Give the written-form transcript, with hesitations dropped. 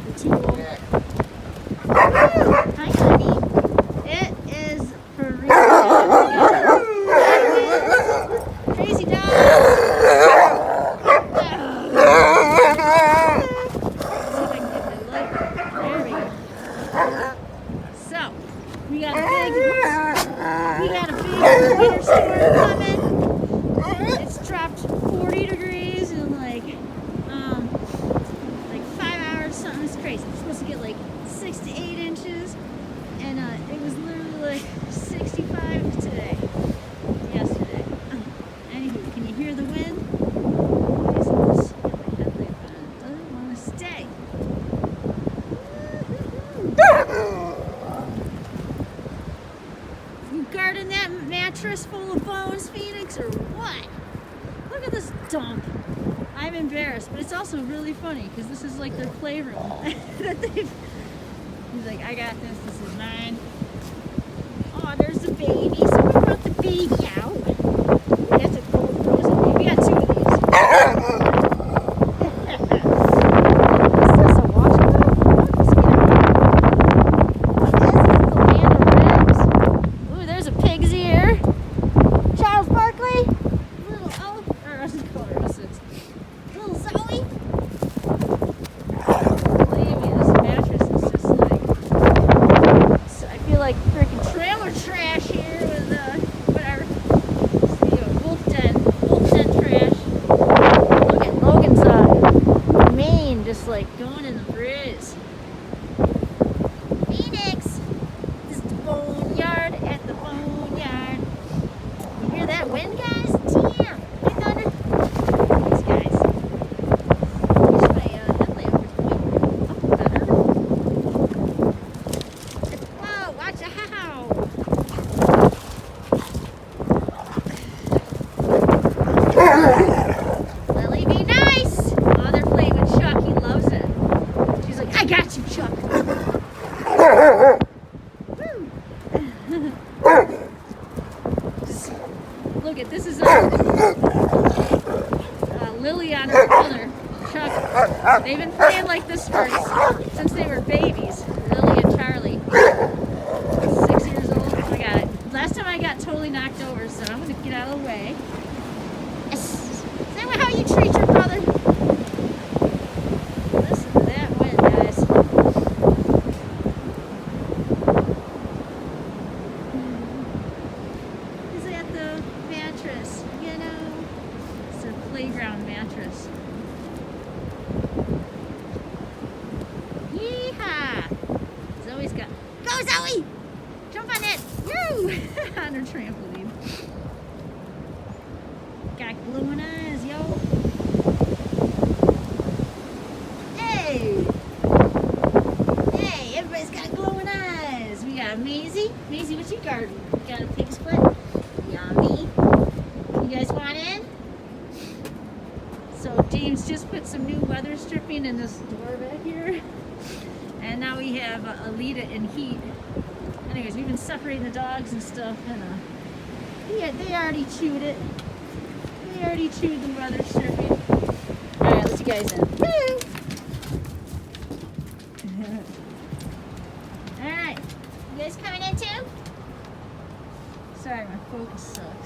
the tool. Hi, honey. It is for real. Crazy dog. So, we got a big winter storm coming. It's dropped 40 degrees in like 5 hours. Something is crazy. We're supposed to get like 6 to 8 inches, and it was literally like 65 today. Yesterday. Anywho, can you hear the wind? Why is this? My headlamp on. It doesn't want to stay. You guarding that mattress full of bones, Phoenix, or what? Look at this dump. I'm embarrassed, but it's also really funny because this is like their playroom. He's like, I got this. This is mine. Oh, there's the baby. Someone brought the baby out. That's a cold frozen baby. We got 2 of these. Is this a washcloth? Ooh, there's a pig's ear. Charles Barkley. Little elf. Or what's it called? Little Zoe. Believe me, this mattress is just like. So I feel like freaking trailer trash here with whatever. See, wolf den trash. Look at Logan's mane just like going in the breeze. Phoenix. This is the boneyard at the boneyard. You hear that wind, guys? Damn. Hey, thunder. These guys. Here's my headlamp. Oh, better. Whoa, watch out. Lily, be nice. Oh, they're playing with Chuck. He loves it. She's like, I got you, Chuck. Just look at this is Lily on her collar. Chuck. They've been playing like this since they were babies. Lily and Charlie. 6 years old. Oh my god. Last time I got totally knocked over, so I'm gonna get out of the way. Yes. Is that how you treat your brother? Listen to that wind, guys. Is that the mattress? You know, it's a playground mattress. Yeehaw! Zoe's got. Go, Zoe! Jump on it! Woo! On her trampoline. Got glowing eyes, yo. Hey! Hey, everybody's got glowing eyes. We got Maisie. Maisie, what's your garden? Got a pig's foot? Yummy. You guys want in? So James just put some new weather stripping in this door back here. And now we have Alita and Heat. Anyways, we've been separating the dogs and stuff, and they already chewed it. They already chewed the weather stripping. Alright, let's you guys in. Woo! Alright, you guys coming in too? Sorry, my focus sucks.